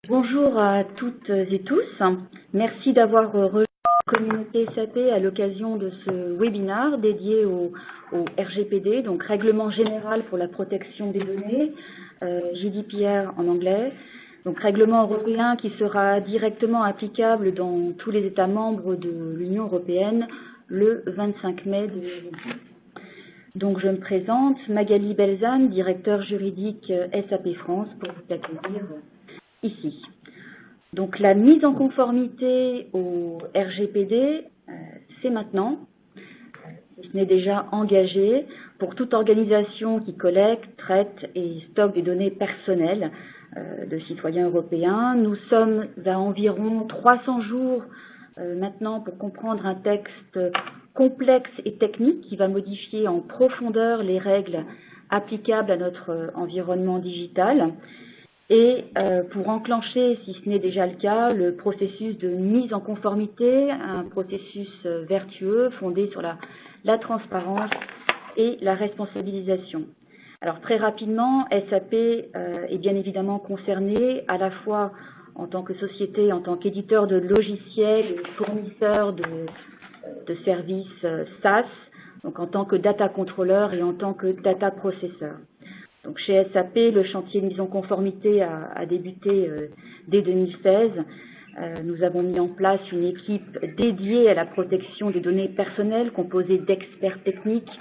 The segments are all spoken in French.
Bonjour à toutes et tous. Merci d'avoir rejoint la communauté SAP à l'occasion de ce webinaire dédié au RGPD, donc Règlement général pour la protection des données, GDPR en anglais, donc règlement européen qui sera directement applicable dans tous les États membres de l'Union européenne le 25 mai 2018. Donc je me présente, Magali Belzane, directeur juridique SAP France, pour vous accueillir ici. Donc la mise en conformité au RGPD, c'est maintenant, si ce n'est déjà engagé, pour toute organisation qui collecte, traite et stocke des données personnelles de citoyens européens. Nous sommes à environ 300 jours maintenant pour comprendre un texte complexe et technique qui va modifier en profondeur les règles applicables à notre environnement digital. Et pour enclencher, si ce n'est déjà le cas, le processus de mise en conformité, un processus vertueux fondé sur la transparence et la responsabilisation. Alors très rapidement, SAP est bien évidemment concerné à la fois en tant que société, en tant qu'éditeur de logiciels et fournisseur de services SaaS, donc en tant que data controller et en tant que data processeur. Donc chez SAP, le chantier de mise en conformité a débuté dès 2016. Nous avons mis en place une équipe dédiée à la protection des données personnelles, composée d'experts techniques,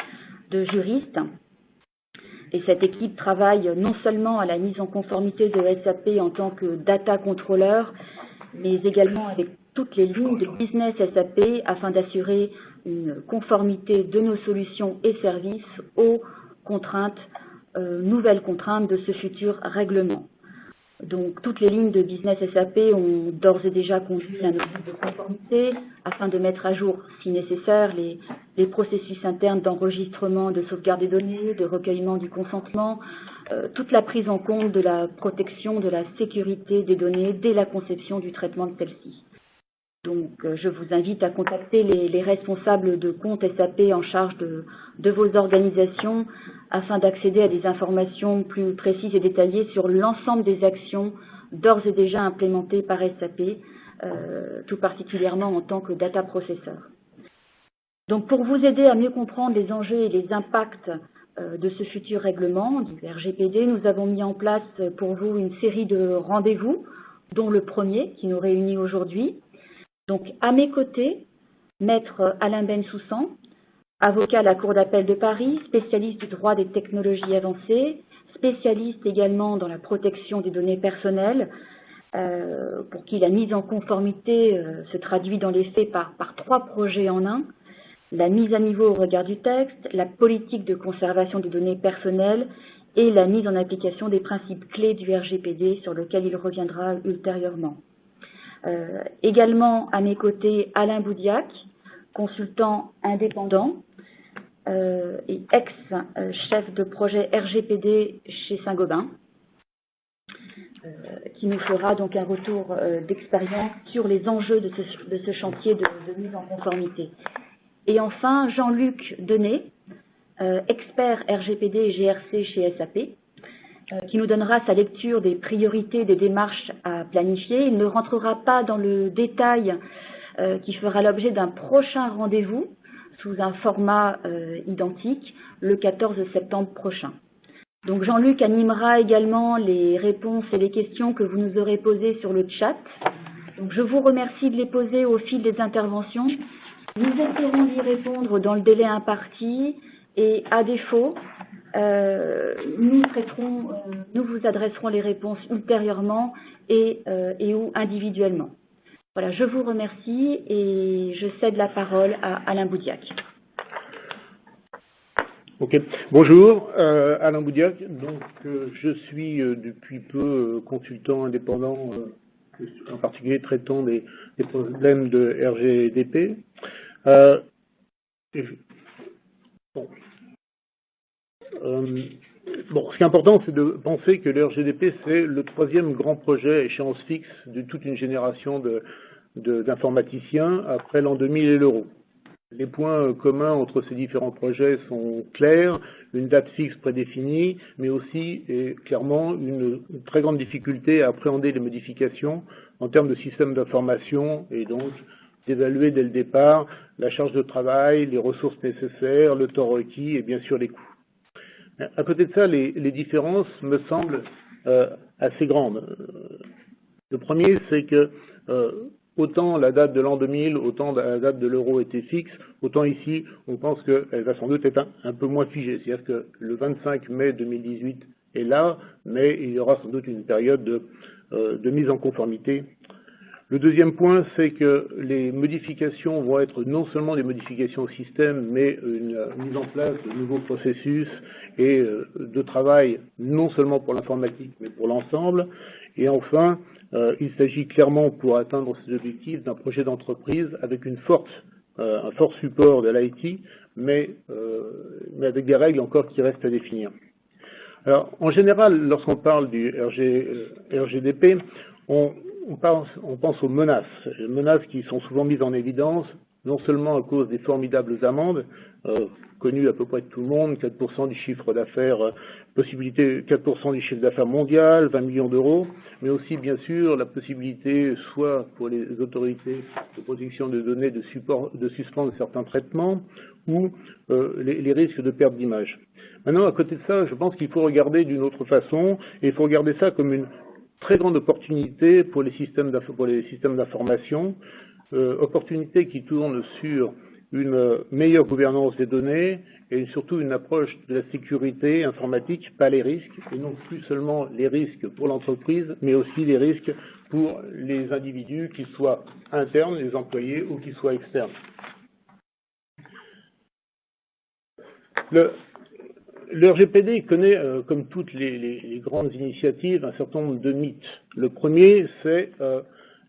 de juristes. Et cette équipe travaille non seulement à la mise en conformité de SAP en tant que data controller, mais également avec toutes les lignes de business SAP afin d'assurer une conformité de nos solutions et services aux contraintes nouvelles contraintes de ce futur règlement. Donc, toutes les lignes de business SAP ont d'ores et déjà conduit un audit de conformité afin de mettre à jour, si nécessaire, les processus internes d'enregistrement, de sauvegarde des données, de recueillement du consentement, toute la prise en compte de la protection de la sécurité des données dès la conception du traitement de celles-ci. Donc, je vous invite à contacter les responsables de compte SAP en charge de vos organisations afin d'accéder à des informations plus précises et détaillées sur l'ensemble des actions d'ores et déjà implémentées par SAP, tout particulièrement en tant que data processeur. Donc, pour vous aider à mieux comprendre les enjeux et les impacts de ce futur règlement du RGPD, nous avons mis en place pour vous une série de rendez-vous, dont le premier qui nous réunit aujourd'hui. Donc, à mes côtés, Maître Alain Bensoussan, avocat à la Cour d'appel de Paris, spécialiste du droit des technologies avancées, spécialiste également dans la protection des données personnelles, pour qui la mise en conformité se traduit dans les faits par 3 projets en un: la mise à niveau au regard du texte, la politique de conservation des données personnelles et la mise en application des principes clés du RGPD sur lequel il reviendra ultérieurement. Également à mes côtés, Alain Boudiac, consultant indépendant et ex-chef de projet RGPD chez Saint-Gobain, qui nous fera donc un retour d'expérience sur les enjeux de ce chantier de mise en conformité. Et enfin, Jean-Luc Denet, expert RGPD et GRC chez SAP, qui nous donnera sa lecture des priorités des démarches à planifier. Il ne rentrera pas dans le détail qui fera l'objet d'un prochain rendez-vous sous un format identique le 14 septembre prochain. Donc Jean-Luc animera également les réponses et les questions que vous nous aurez posées sur le chat. Donc je vous remercie de les poser au fil des interventions. Nous essaierons d'y répondre dans le délai imparti et à défaut, nous vous adresserons les réponses ultérieurement et ou individuellement. Voilà, je vous remercie et je cède la parole à Alain Boudiac. Ok, bonjour, Alain Boudiac. Donc, je suis depuis peu consultant indépendant, en particulier traitant des problèmes de RGDP. Ce qui est important, c'est de penser que le RGDP, c'est le 3e grand projet à échéance fixe de toute une génération d'informaticiens après l'an 2000 et l'euro. les points communs entre ces différents projets sont clairs, une date fixe prédéfinie, mais aussi et clairement une très grande difficulté à appréhender les modifications en termes de système d'information et donc d'évaluer dès le départ la charge de travail, les ressources nécessaires, le temps requis et bien sûr les coûts. À côté de ça, les différences me semblent assez grandes. Le premier, c'est que autant la date de l'an 2000, autant la date de l'euro était fixe, autant ici, on pense qu'elle va sans doute être un peu moins figée. C'est-à-dire que le 25 mai 2018 est là, mais il y aura sans doute une période de mise en conformité. Le deuxième point, c'est que les modifications vont être non seulement des modifications au système, mais une mise en place de nouveaux processus et de travail, non seulement pour l'informatique, mais pour l'ensemble. Et enfin, il s'agit clairement, pour atteindre ces objectifs, d'un projet d'entreprise avec un fort support de l'IT, mais avec des règles encore qui restent à définir. Alors, en général, lorsqu'on parle du RGDP, on pense aux menaces qui sont souvent mises en évidence, non seulement à cause des formidables amendes, connues à peu près de tout le monde, 4% du chiffre d'affaires, possibilité 4% du chiffre d'affaires mondial, 20 millions d'euros, mais aussi bien sûr la possibilité, soit pour les autorités de protection des données, de suspendre certains traitements, ou les risques de perte d'image. Maintenant, à côté de ça, je pense qu'il faut regarder d'une autre façon, et il faut regarder ça comme une très grande opportunité pour les systèmes d'information, opportunité qui tourne sur une meilleure gouvernance des données et surtout une approche de la sécurité informatique, pas les risques, et non plus seulement les risques pour l'entreprise, mais aussi les risques pour les individus, qu'ils soient internes, les employés, ou qu'ils soient externes. Le RGPD connaît, comme toutes les grandes initiatives, un certain nombre de mythes. Le premier, c'est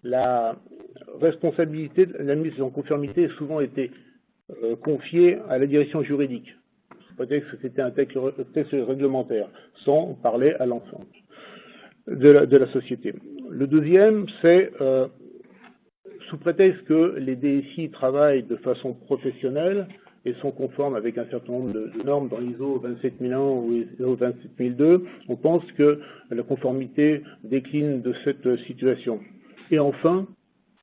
la responsabilité, la mise en conformité a souvent été confiée à la direction juridique. Peut-être que c'était un texte réglementaire, sans parler à l'ensemble de la société. Le deuxième, c'est sous prétexte que les DSI travaillent de façon professionnelle et sont conformes avec un certain nombre de normes dans l'ISO 27001 ou ISO 27002, on pense que la conformité décline de cette situation. Et enfin,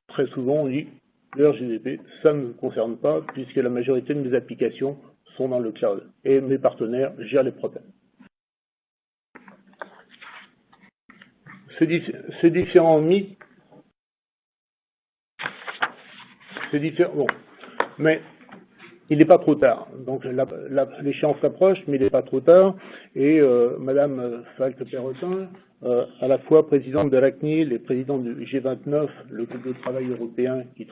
très souvent, on dit le RGDP, ça ne me concerne pas, puisque la majorité de mes applications sont dans le cloud, et mes partenaires gèrent les problèmes. Ces différents mythes, bon, mais il n'est pas trop tard. Donc l'échéance s'approche, mais il n'est pas trop tard. Et Madame Falk-Perrotin, à la fois présidente de l'ACNIL et présidente du G29, le groupe de travail européen qui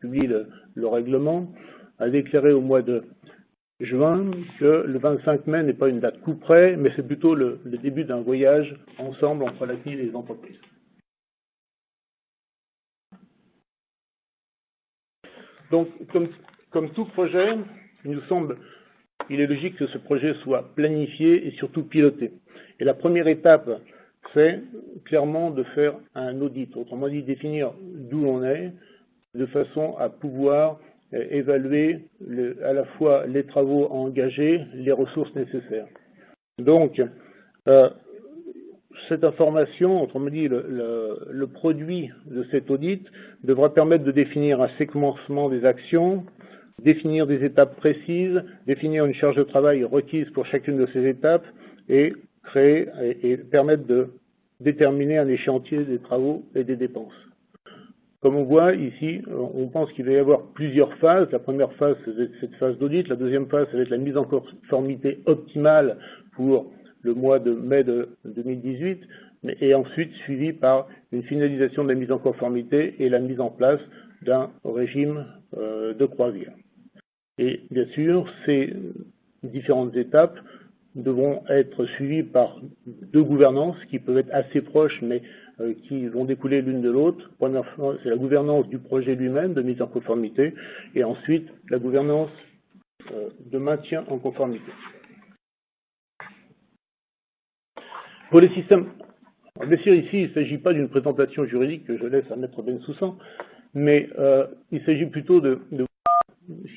publie le règlement, a déclaré au mois de juin que le 25 mai n'est pas une date coup près, mais c'est plutôt le début d'un voyage ensemble entre l'ACNIL et les entreprises. Donc, comme tout projet, il est logique que ce projet soit planifié et surtout piloté. Et la première étape, c'est clairement de faire un audit, autrement dit définir d'où on est, de façon à pouvoir évaluer à la fois les travaux engagés, les ressources nécessaires. Donc, cette information, autrement dit le produit de cet audit, devra permettre de définir un séquencement des actions, définir des étapes précises, définir une charge de travail requise pour chacune de ces étapes et créer et permettre de déterminer un échéancier des travaux et des dépenses. Comme on voit ici, on pense qu'il va y avoir plusieurs phases. La première phase, c'est cette phase d'audit. La deuxième phase, ça va être la mise en conformité optimale pour le mois de mai de 2018, et ensuite suivi par une finalisation de la mise en conformité et la mise en place d'un régime de croisière. Et bien sûr, ces différentes étapes devront être suivies par deux gouvernances qui peuvent être assez proches, mais qui vont découler l'une de l'autre. Première fois, c'est la gouvernance du projet lui-même de mise en conformité, et ensuite la gouvernance de maintien en conformité. Pour les systèmes, bien sûr ici, il ne s'agit pas d'une présentation juridique que je laisse à Maître Bensoussan, mais il s'agit plutôt de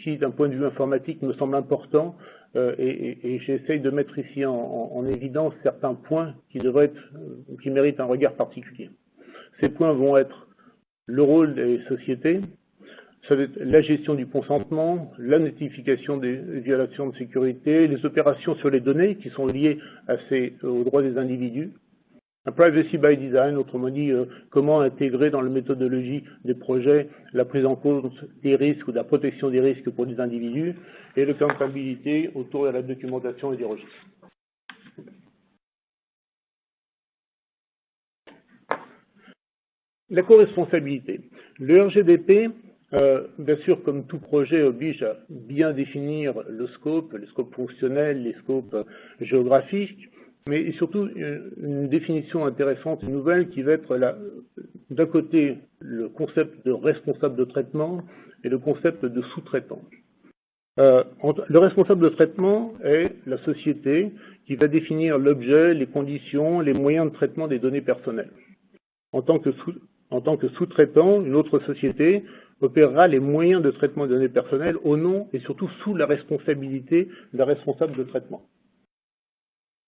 qui, d'un point de vue informatique, me semble important, et j'essaye de mettre ici en évidence certains points qui méritent un regard particulier. Ces points vont être le rôle des sociétés, ça va être la gestion du consentement, la notification des violations de sécurité, les opérations sur les données qui sont liées aux droits des individus, un privacy by design, autrement dit, comment intégrer dans la méthodologie des projets la prise en compte des risques ou de la protection des risques pour les individus, et l'accountabilité autour de la documentation et des registres. La co-responsabilité. Le RGDP, bien sûr, comme tout projet, oblige à bien définir le scope fonctionnel, les scopes géographiques, mais surtout une définition intéressante et nouvelle qui va être d'un côté le concept de responsable de traitement et le concept de sous-traitant. Le responsable de traitement est la société qui va définir l'objet, les conditions, les moyens de traitement des données personnelles. En tant que sous-traitant, une autre société opérera les moyens de traitement des données personnelles au nom et surtout sous la responsabilité d'un responsable de traitement.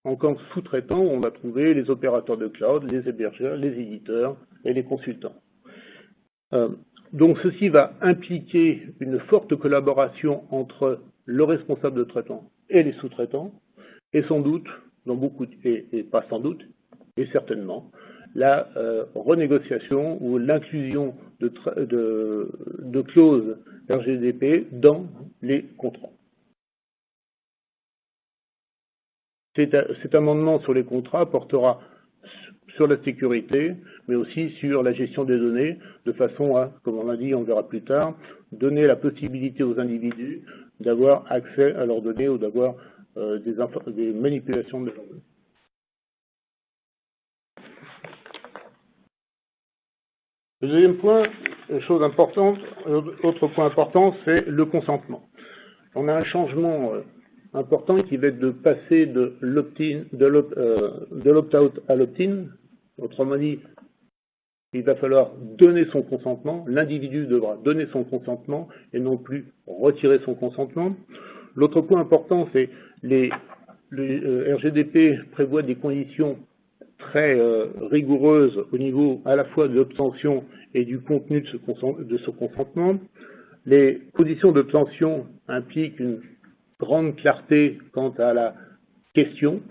En tant que sous-traitant, on va trouver les opérateurs de cloud, les hébergeurs, les éditeurs et les consultants. Donc ceci va impliquer une forte collaboration entre le responsable de traitement et les sous-traitants, et sans doute, et pas sans doute, et certainement, la renégociation ou l'inclusion de clauses RGDP dans les contrats. Cet amendement sur les contrats portera sur la sécurité, mais aussi sur la gestion des données, de façon à, comme on l'a dit, on verra plus tard, donner la possibilité aux individus d'avoir accès à leurs données ou d'avoir des manipulations de leurs données. Le deuxième point, autre point important, c'est le consentement. On a un changement important qui va être de passer de l'opt-out à l'opt-in. Autrement dit, il va falloir donner son consentement, l'individu devra donner son consentement et non plus retirer son consentement. L'autre point important, c'est le RGDP prévoit des conditions très rigoureuses au niveau à la fois de l'obtention et du contenu de ce consentement. Les conditions d'obtention impliquent une grande clarté quant à la question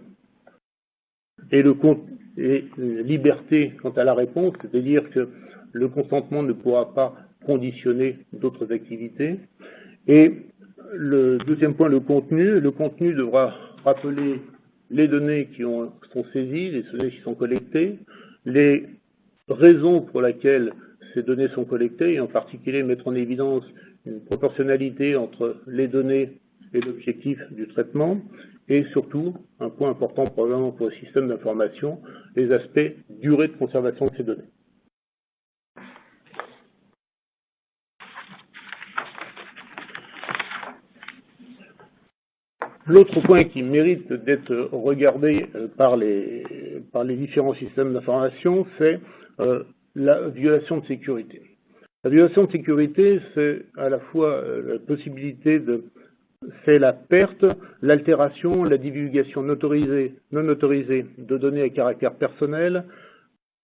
et une liberté quant à la réponse, c'est-à-dire que le consentement ne pourra pas conditionner d'autres activités. Et le deuxième point, le contenu. Le contenu devra rappeler les données qui sont saisies, les données qui sont collectées, les raisons pour lesquelles ces données sont collectées, et en particulier mettre en évidence une proportionnalité entre les données et l'objectif du traitement, et surtout, un point important probablement pour le système d'information, les aspects durée de conservation de ces données. L'autre point qui mérite d'être regardé par les différents systèmes d'information, c'est la violation de sécurité. La violation de sécurité, c'est à la fois la possibilité c'est la perte, l'altération, la divulgation autorisée, non autorisée de données à caractère personnel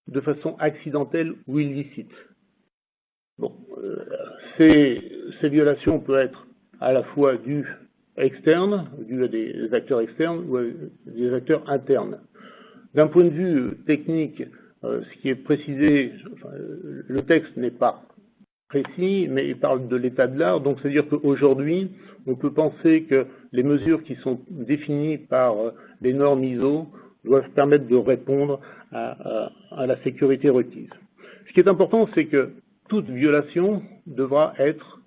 de façon accidentelle ou illicite. Bon, ces violations peuvent être à la fois dues externes, dues à des acteurs externes ou à des acteurs internes. D'un point de vue technique, ce qui est précisé, le texte n'est pas précis, mais il parle de l'état de l'art, donc c'est-à-dire qu'aujourd'hui, on peut penser que les mesures qui sont définies par les normes ISO doivent permettre de répondre à la sécurité requise. Ce qui est important, c'est que toute violation devra être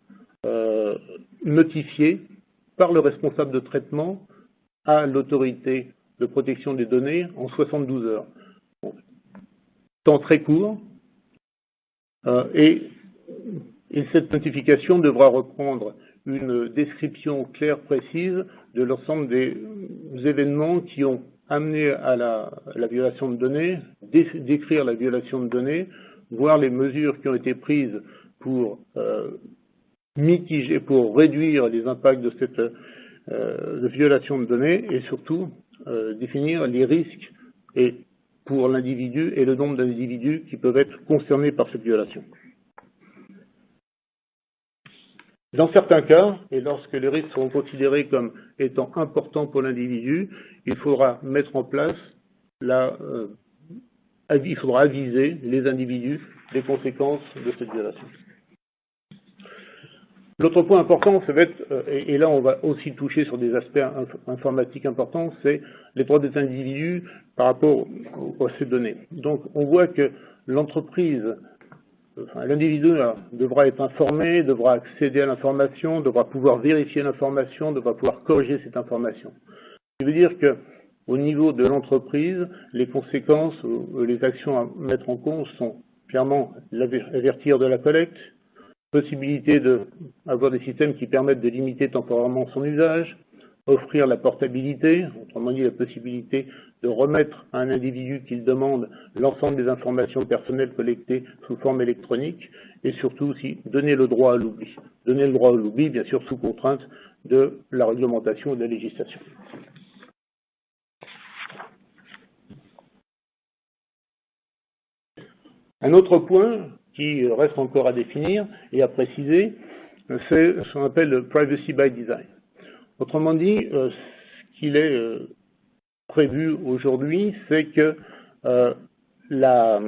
notifiée par le responsable de traitement à l'autorité de protection des données en 72 heures. Bon, temps très court, et cette notification devra reprendre une description claire, précise de l'ensemble des événements qui ont amené à la violation de données, décrire la violation de données, voir les mesures qui ont été prises pour mitiger, pour réduire les impacts de cette de violation de données et surtout définir les risques et pour l'individu et le nombre d'individus qui peuvent être concernés par cette violation. Dans certains cas, et lorsque les risques seront considérés comme étant importants pour l'individu, il faudra mettre en place il faudra aviser les individus des conséquences de cette violation. L'autre point important, ça va être, et là on va aussi toucher sur des aspects informatiques importants, c'est les droits des individus par rapport à ces données. Donc on voit que l'entreprise, l'individu devra être informé, devra accéder à l'information, devra pouvoir vérifier l'information, devra pouvoir corriger cette information. Ce qui veut dire qu'au niveau de l'entreprise, les conséquences, les actions à mettre en compte sont clairement avertir de la collecte, possibilité d'avoir des systèmes qui permettent de limiter temporairement son usage, offrir la portabilité, autrement dit la possibilité de remettre à un individu qui le demande l'ensemble des informations personnelles collectées sous forme électronique, et surtout aussi donner le droit à l'oubli. Donner le droit à l'oubli, bien sûr, sous contrainte de la réglementation et de la législation. Un autre point qui reste encore à définir et à préciser, c'est ce qu'on appelle le privacy by design. Autrement dit, ce qu'il est prévu aujourd'hui, c'est que la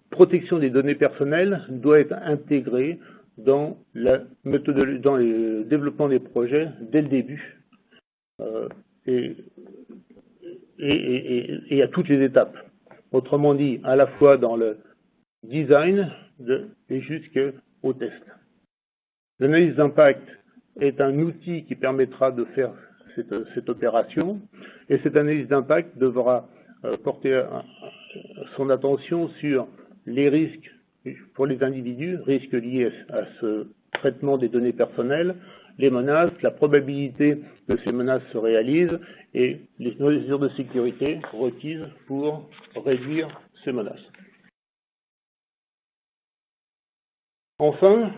protection des données personnelles doit être intégrée dans le développement des projets dès le début et à toutes les étapes. Autrement dit, à la fois dans le design et jusqu'au test. L'analyse d'impact est un outil qui permettra de faire cette opération, et cette analyse d'impact devra porter son attention sur les risques pour les individus, risques liés à ce traitement des données personnelles, les menaces, la probabilité que ces menaces se réalisent et les mesures de sécurité requises pour réduire ces menaces. Enfin,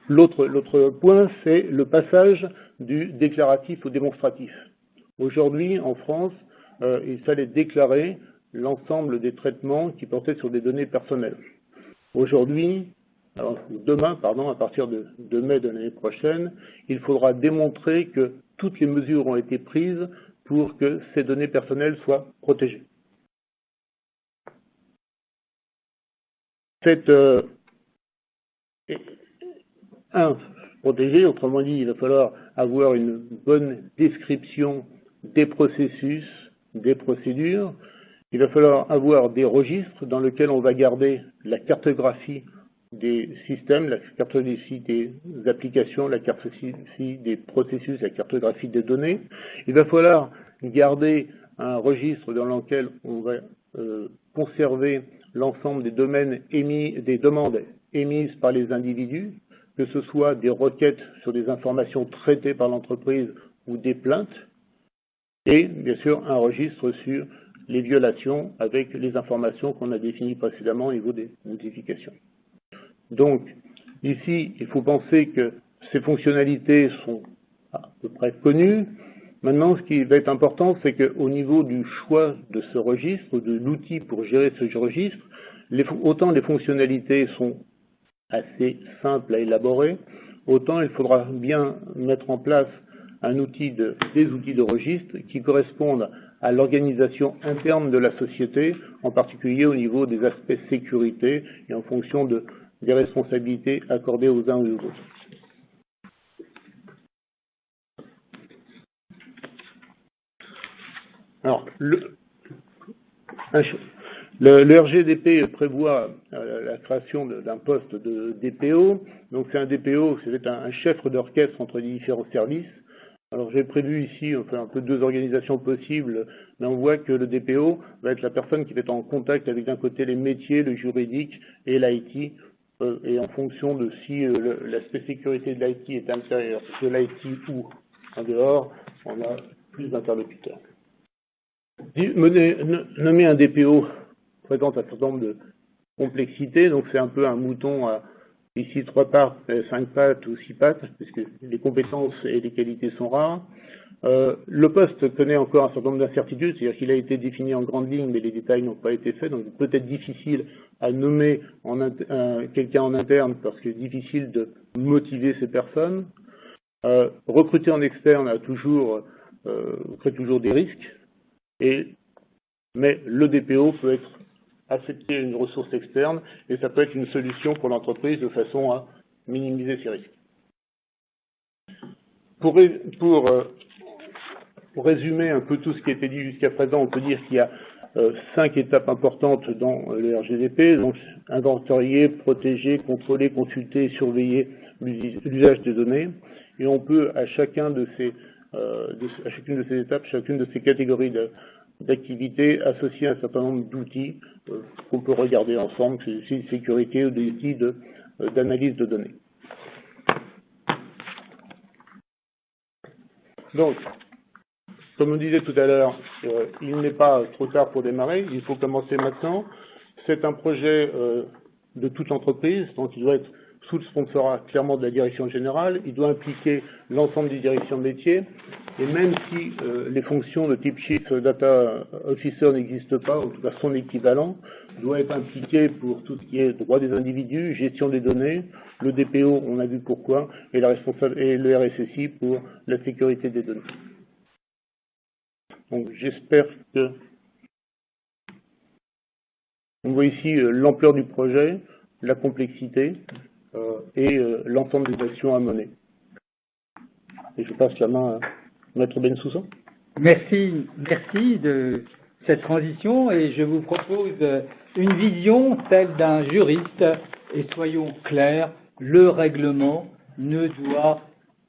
l'autre point, c'est le passage du déclaratif au démonstratif. Aujourd'hui, en France, il fallait déclarer l'ensemble des traitements qui portaient sur des données personnelles. Aujourd'hui, demain, à partir de mai de l'année prochaine, il faudra démontrer que toutes les mesures ont été prises pour que ces données personnelles soient protégées. Protégé, autrement dit, il va falloir avoir une bonne description des processus, des procédures. Il va falloir avoir des registres dans lesquels on va garder la cartographie des systèmes, la cartographie des applications, la cartographie des processus, la cartographie des données. Il va falloir garder un registre dans lequel on va conserver l'ensemble des demandes émises par les individus, que ce soit des requêtes sur des informations traitées par l'entreprise ou des plaintes, et bien sûr un registre sur les violations avec les informations qu'on a définies précédemment au niveau des notifications. Donc, ici, il faut penser que ces fonctionnalités sont à peu près connues. Maintenant, ce qui va être important, c'est qu'au niveau du choix de ce registre, de l'outil pour gérer ce registre, autant les fonctionnalités sont assez simples à élaborer, autant il faudra bien mettre en place des outils de registre qui correspondent à l'organisation interne de la société, en particulier au niveau des aspects sécurité et en fonction des responsabilités accordées aux uns ou aux autres. Alors, le RGDP prévoit la création d'un poste de DPO. Donc c'est un DPO, c'est un chef d'orchestre entre les différents services. Alors j'ai prévu ici, on fait un peu deux organisations possibles, mais on voit que le DPO va être la personne qui va être en contact avec d'un côté les métiers, le juridique et l'IT, et en fonction de si l'aspect sécurité de l'IT est à l'intérieur de l'IT ou en dehors, on a plus d'interlocuteurs. Nommer un DPO présente un certain nombre de complexités, donc c'est un peu un mouton ici 3 pattes, 5 pattes ou 6 pattes, puisque les compétences et les qualités sont rares. Le poste connaît encore un certain nombre d'incertitudes, c'est-à-dire qu'il a été défini en grandes lignes, mais les détails n'ont pas été faits, donc peut-être difficile à nommer quelqu'un en interne parce que c'est difficile de motiver ces personnes. Recruter en externe crée toujours des risques, mais le DPO peut être accepté une ressource externe et ça peut être une solution pour l'entreprise de façon à minimiser ces risques. Pour résumer un peu tout ce qui a été dit jusqu'à présent, on peut dire qu'il y a 5 étapes importantes dans le RGDP, donc inventorier, protéger, contrôler, consulter, surveiller l'usage des données, et on peut à chacune de ces étapes, chacune de ces catégories d'activités, associer un certain nombre d'outils qu'on peut regarder ensemble, c'est des outils de sécurité ou des outils d'analyse de données. Donc, comme on disait tout à l'heure, il n'est pas trop tard pour démarrer, il faut commencer maintenant. C'est un projet de toute entreprise, donc il doit être sous le sponsorat clairement de la direction générale, il doit impliquer l'ensemble des directions de métier, et même si les fonctions de type Chief Data Officer n'existent pas, en tout cas son équivalent, doit être impliqué pour tout ce qui est droit des individus, gestion des données, le DPO, on a vu pourquoi, et le RSSI pour la sécurité des données. Donc j'espère que on voit ici l'ampleur du projet, la complexité et l'ensemble des actions à mener. Et je passe la main à Maître Bensoussan. Merci de cette transition et je vous propose une vision celle d'un juriste et soyons clairs, le règlement ne doit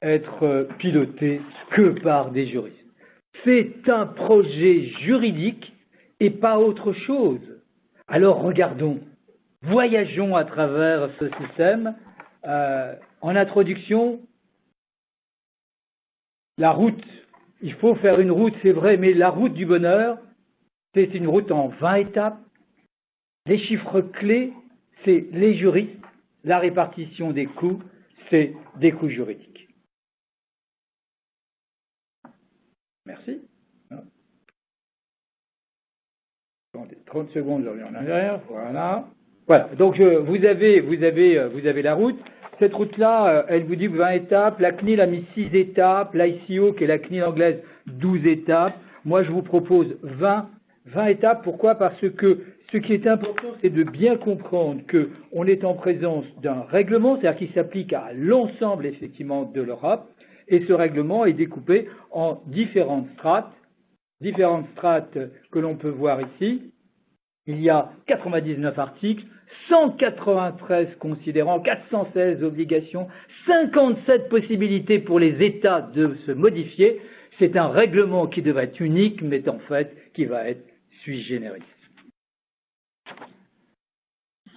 être piloté que par des juristes. C'est un projet juridique et pas autre chose. Alors regardons, voyageons à travers ce système. En introduction, la route, il faut faire une route, c'est vrai, mais la route du bonheur, c'est une route en 20 étapes. Les chiffres clés, c'est les juristes, la répartition des coûts, c'est des coûts juridiques. Merci. 30 secondes, je reviens en arrière. Voilà. Voilà. Donc vous avez la route. Cette route-là, elle vous dit 20 étapes. La CNIL a mis 6 étapes. L'ICO, qui est la CNIL anglaise, 12 étapes. Moi, je vous propose 20 étapes. Pourquoi? Parce que ce qui est important, c'est de bien comprendre qu'on est en présence d'un règlement, c'est-à-dire qu'il s'applique à l'ensemble, effectivement, de l'Europe. Et ce règlement est découpé en différentes strates que l'on peut voir ici. Il y a 99 articles, 193 considérants, 416 obligations, 57 possibilités pour les États de se modifier. C'est un règlement qui devrait être unique, mais en fait, qui va être sui generis.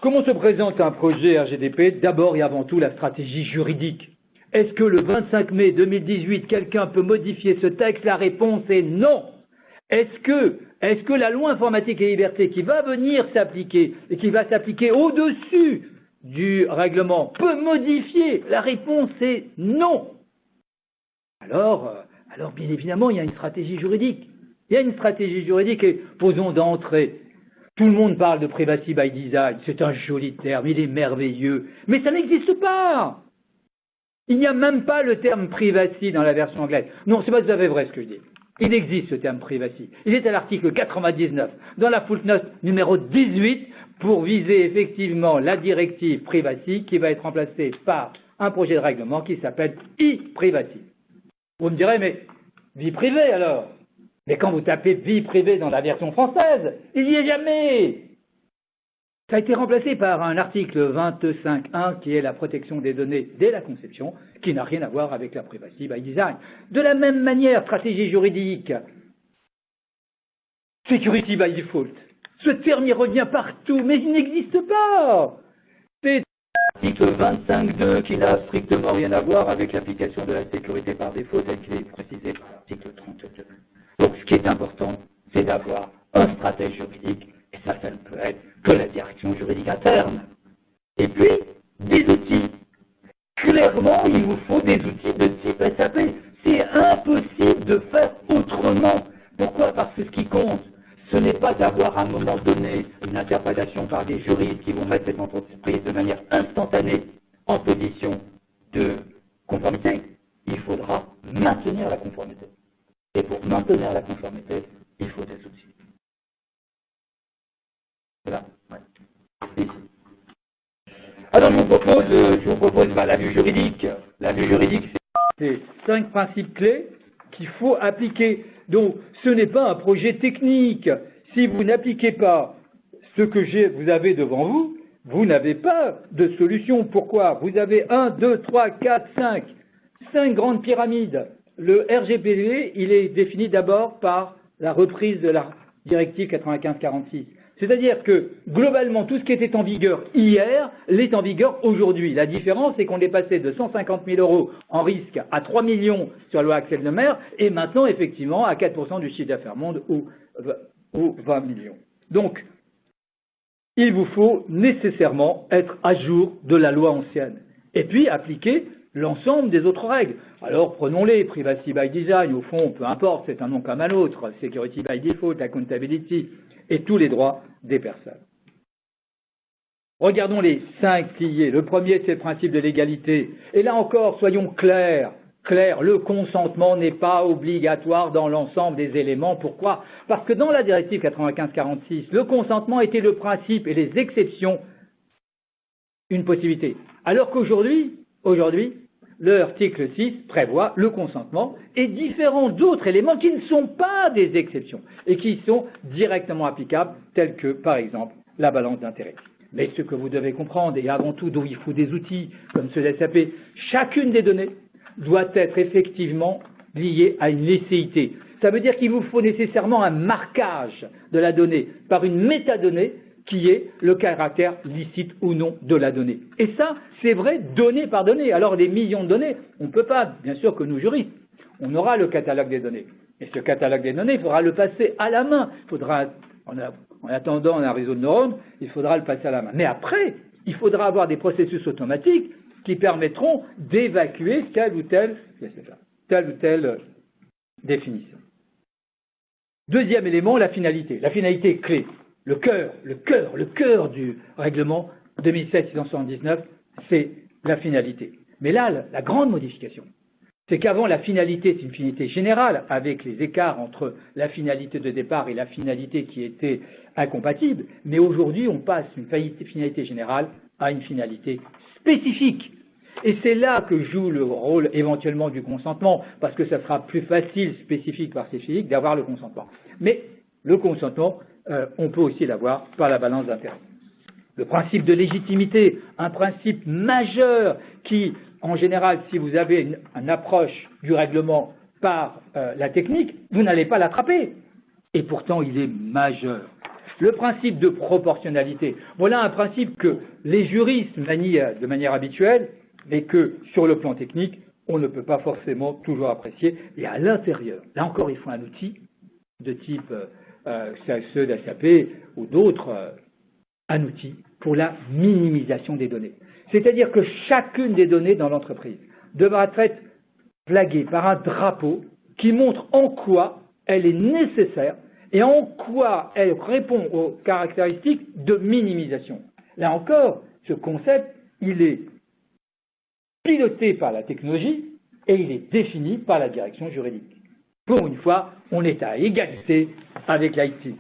Comment se présente un projet RGDP? D'abord et avant tout, la stratégie juridique. Est-ce que le 25 mai 2018, quelqu'un peut modifier ce texte? La réponse est non. Est-ce que la loi informatique et liberté qui va venir s'appliquer et qui va s'appliquer au-dessus du règlement peut modifier? La réponse est non. Alors bien évidemment, il y a une stratégie juridique. Il y a une stratégie juridique et posons d'entrée. Tout le monde parle de privacy by design, c'est un joli terme, il est merveilleux, mais ça n'existe pas. Il n'y a même pas le terme privacy dans la version anglaise. Non, c'est pas tout à fait vrai ce que je dis. Il existe ce terme privacy. Il est à l'article 99, dans la footnote numéro 18, pour viser effectivement la directive privacy qui va être remplacée par un projet de règlement qui s'appelle e-privacy. Vous me direz, mais vie privée alors? Mais quand vous tapez vie privée dans la version française, il n'y est jamais. Ça a été remplacé par un article 25.1 qui est la protection des données dès la conception, qui n'a rien à voir avec la privacy by design. De la même manière, stratégie juridique, security by default. Ce terme y revient partout, mais il n'existe pas. C'est l'article 25.2 qui n'a strictement rien à voir avec l'application de la sécurité par défaut, tel qu'il est précisé par l'article 32. Donc ce qui est important, c'est d'avoir un stratège juridique. Et ça ne peut être que la direction juridique interne. Et puis, des outils. clairement, il vous faut des outils de type SAP. C'est impossible de faire autrement. Pourquoi? Parce que ce qui compte, ce n'est pas d'avoir à un moment donné une interprétation par des juristes qui vont mettre cette entreprise de manière instantanée en position de conformité. Il faudra maintenir la conformité. Et pour maintenir la conformité, il faut des outils. C'est là, ouais. Ici. Alors je vous propose la vue juridique. La vue juridique, c'est 5 principes clés qu'il faut appliquer. Donc, ce n'est pas un projet technique. Si vous n'appliquez pas ce que vous avez devant vous, vous n'avez pas de solution. Pourquoi? Vous avez 1, 2, 3, 4, 5 grandes pyramides. Le RGPD, il est défini d'abord par la reprise de la directive 95-46. C'est-à-dire que, globalement, tout ce qui était en vigueur hier l'est en vigueur aujourd'hui. La différence, c'est qu'on est passé de 150 000 € en risque à 3 millions sur la loi Axel Neumer, et maintenant, effectivement, à 4% du chiffre d'affaires monde ou 20 millions. Donc, il vous faut nécessairement être à jour de la loi ancienne, et puis appliquer l'ensemble des autres règles. Alors, prenons-les, privacy by design, au fond, peu importe, c'est un nom comme un autre, security by default, accountability, et tous les droits des personnes. Regardons les 5 piliers. Le premier, c'est le principe de l'égalité. Et là encore, soyons clairs. Le consentement n'est pas obligatoire dans l'ensemble des éléments. Pourquoi? Parce que dans la directive 95-46, le consentement était le principe et les exceptions une possibilité. Alors qu'aujourd'hui, l'article 6 prévoit le consentement et différents d'autres éléments qui ne sont pas des exceptions et qui sont directement applicables, tels que, par exemple, la balance d'intérêt. Mais ce que vous devez comprendre, et avant tout dont il faut des outils comme ceux de SAP, chacune des données doit être effectivement liée à une licéité. Ça veut dire qu'il vous faut nécessairement un marquage de la donnée par une métadonnée qui est le caractère licite ou non de la donnée. Et ça, c'est vrai donnée par donnée. Alors, des millions de données, on ne peut pas, bien sûr que nous juristes, on aura le catalogue des données. Et ce catalogue des données, il faudra le passer à la main. Il faudra, en attendant un réseau de neurones, il faudra le passer à la main. Mais après, il faudra avoir des processus automatiques qui permettront d'évacuer telle ou telle définition. Deuxième élément, la finalité. La finalité clé. Le cœur du règlement 2007-679, c'est la finalité. Mais là, la grande modification, c'est qu'avant, la finalité, c'est une finalité générale, avec les écarts entre la finalité de départ et la finalité qui était incompatible. Mais aujourd'hui, on passe d'une finalité générale à une finalité spécifique. Et c'est là que joue le rôle éventuellement du consentement, parce que ça sera plus facile, spécifique par spécifique, d'avoir le consentement. Mais le consentement, on peut aussi l'avoir par la balance d'intérêt. Le principe de légitimité, un principe majeur qui, en général, si vous avez une approche du règlement par la technique, vous n'allez pas l'attraper. Et pourtant, il est majeur. Le principe de proportionnalité, voilà un principe que les juristes manient de manière habituelle, mais que, sur le plan technique, on ne peut pas forcément toujours apprécier. Et à l'intérieur, là encore, il faut un outil de type ceux d'SAP ou d'autres, un outil pour la minimisation des données. C'est-à-dire que chacune des données dans l'entreprise devra être flaguée par un drapeau qui montre en quoi elle est nécessaire et en quoi elle répond aux caractéristiques de minimisation. Là encore, ce concept, il est piloté par la technologie et il est défini par la direction juridique. Pour une fois, on est à égalité avec l'IT.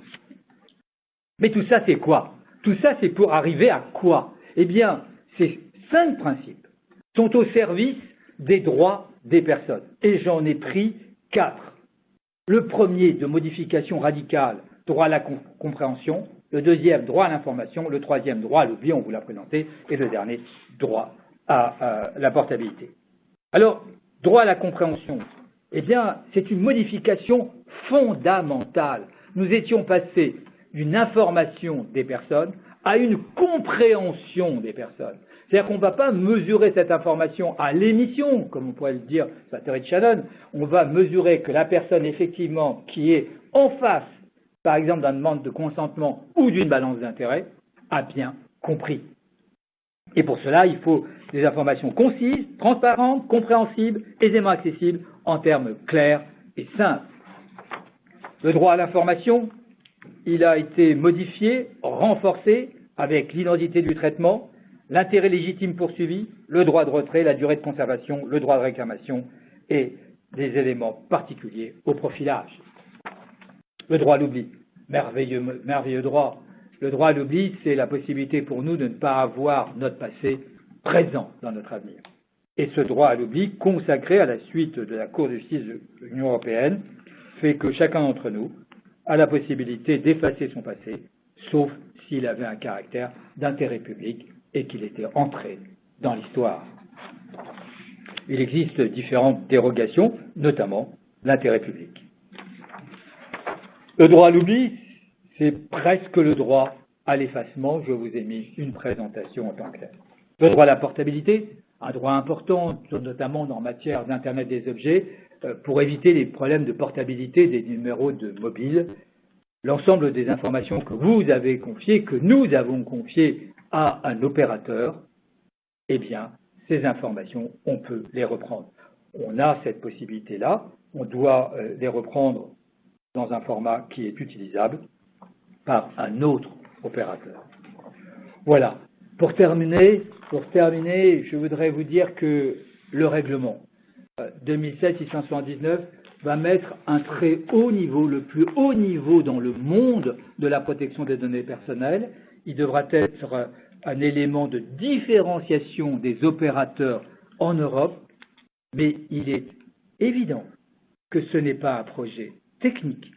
Mais tout ça, c'est quoi? Tout ça, c'est pour arriver à quoi? Eh bien, ces 5 principes sont au service des droits des personnes. Et j'en ai pris 4. Le premier, de modification radicale, droit à la compréhension. Le deuxième, droit à l'information. Le troisième, droit à l'oubli, on vous l'a présenté. Et le dernier, droit à la portabilité. Alors, droit à la compréhension, eh bien, c'est une modification fondamentale. Nous étions passés d'une information des personnes à une compréhension des personnes. C'est-à-dire qu'on ne va pas mesurer cette information à l'émission, comme on pourrait le dire sur la théorie de Shannon. On va mesurer que la personne, effectivement, qui est en face, par exemple, d'une demande de consentement ou d'une balance d'intérêt, a bien compris. Et pour cela, il faut des informations concises, transparentes, compréhensibles, aisément accessibles, en termes clairs et simples. Le droit à l'information, il a été modifié, renforcé avec l'identité du traitement, l'intérêt légitime poursuivi, le droit de retrait, la durée de conservation, le droit de réclamation et des éléments particuliers au profilage. Le droit à l'oubli, merveilleux droit. Le droit à l'oubli, c'est la possibilité pour nous de ne pas avoir notre passé présent dans notre avenir. Et ce droit à l'oubli, consacré à la suite de la Cour de justice de l'Union européenne, fait que chacun d'entre nous a la possibilité d'effacer son passé, sauf s'il avait un caractère d'intérêt public et qu'il était entré dans l'histoire. Il existe différentes dérogations, notamment l'intérêt public. Le droit à l'oubli, c'est presque le droit à l'effacement. Je vous ai mis une présentation en tant que telle. Le droit à la portabilité, un droit important, notamment en matière d'Internet des objets, pour éviter les problèmes de portabilité des numéros de mobile. L'ensemble des informations que vous avez confiées, que nous avons confiées à un opérateur, eh bien, ces informations, on peut les reprendre. On a cette possibilité-là, on doit les reprendre dans un format qui est utilisable par un autre opérateur. Voilà. Pour terminer, je voudrais vous dire que le règlement 2007-679 va mettre un très haut niveau, le plus haut niveau dans le monde de la protection des données personnelles. Il devra être un élément de différenciation des opérateurs en Europe, mais il est évident que ce n'est pas un projet technique,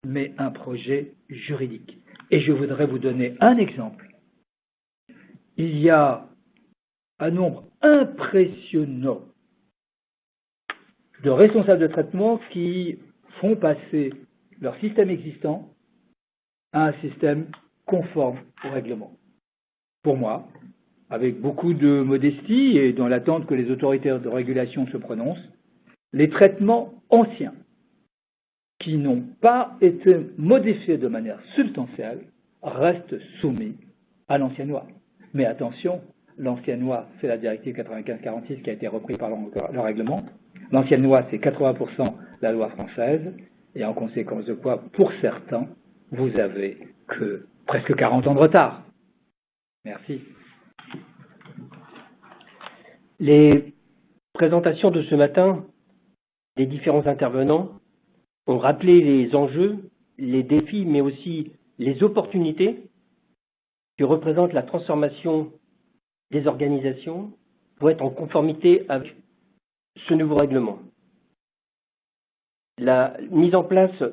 mais un projet juridique. Et je voudrais vous donner un exemple. Il y a un nombre impressionnant de responsables de traitement qui font passer leur système existant à un système conforme au règlement. Pour moi, avec beaucoup de modestie et dans l'attente que les autorités de régulation se prononcent, les traitements anciens qui n'ont pas été modifiés de manière substantielle restent soumis à l'ancienne loi. Mais attention, l'ancienne loi, c'est la directive 95-46 qui a été reprise par le règlement. L'ancienne loi, c'est 80% la loi française, et en conséquence de quoi, pour certains, vous avez que presque 40 ans de retard. Merci. Les présentations de ce matin des différents intervenants ont rappelé les enjeux, les défis, mais aussi les opportunités que représente la transformation des organisations pour être en conformité avec ce nouveau règlement. La mise en place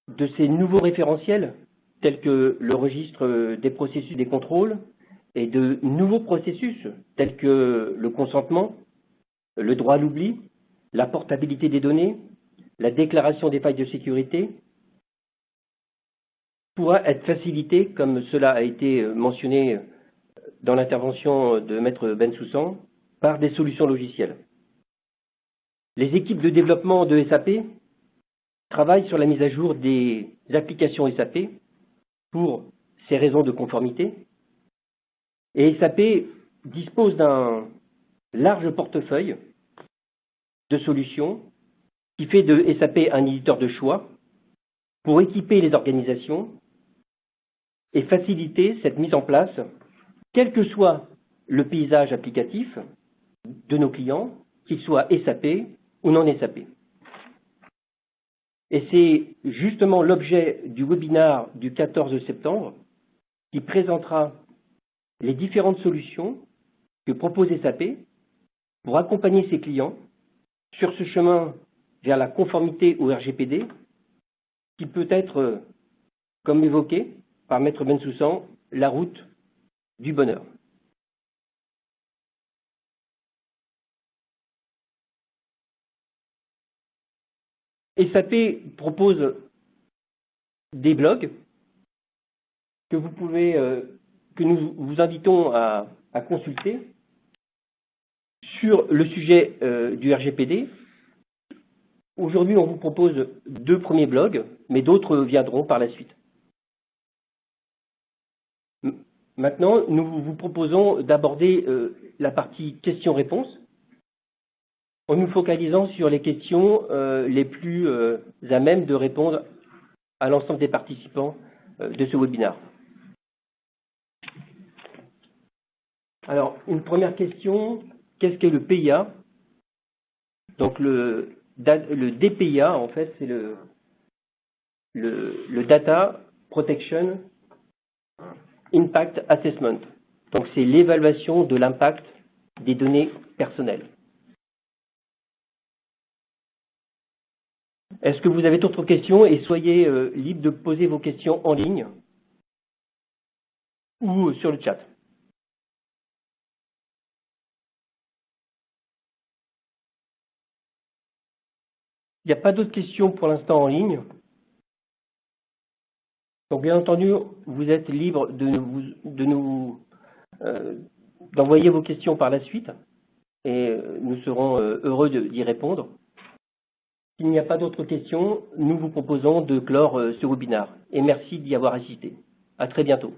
de ces nouveaux référentiels, tels que le registre des processus des contrôles, et de nouveaux processus, tels que le consentement, le droit à l'oubli, la portabilité des données, la déclaration des failles de sécurité, pourra être facilitée, comme cela a été mentionné dans l'intervention de Maître Bensoussan, par des solutions logicielles. Les équipes de développement de SAP travaillent sur la mise à jour des applications SAP pour ces raisons de conformité. Et SAP dispose d'un large portefeuille de solutions qui fait de SAP un éditeur de choix pour équiper les organisations et faciliter cette mise en place, quel que soit le paysage applicatif de nos clients, qu'il soit SAP ou non SAP. Et c'est justement l'objet du webinaire du 14 septembre qui présentera les différentes solutions que propose SAP pour accompagner ses clients sur ce chemin vers la conformité au RGPD qui peut être, comme évoqué par Maître Bensoussan, la route du bonheur. SAP propose des blogs que vous pouvez, que nous vous invitons à consulter sur le sujet du RGPD. Aujourd'hui, on vous propose 2 premiers blogs, mais d'autres viendront par la suite. Maintenant, nous vous proposons d'aborder la partie questions-réponses en nous focalisant sur les questions les plus à même de répondre à l'ensemble des participants de ce webinaire. Alors, une première question, qu'est-ce qu'est le PIA? Donc, le DPIA, en fait, c'est le Data Protection Impact Assessment. Donc, c'est l'évaluation de l'impact des données personnelles. Est-ce que vous avez d'autres questions? Et soyez libre de poser vos questions en ligne ou sur le chat. Il n'y a pas d'autres questions pour l'instant en ligne. Donc, bien entendu, vous êtes libre d'envoyer vos questions par la suite et nous serons heureux d'y répondre. S'il n'y a pas d'autres questions, nous vous proposons de clore ce webinaire et merci d'y avoir assisté. À très bientôt.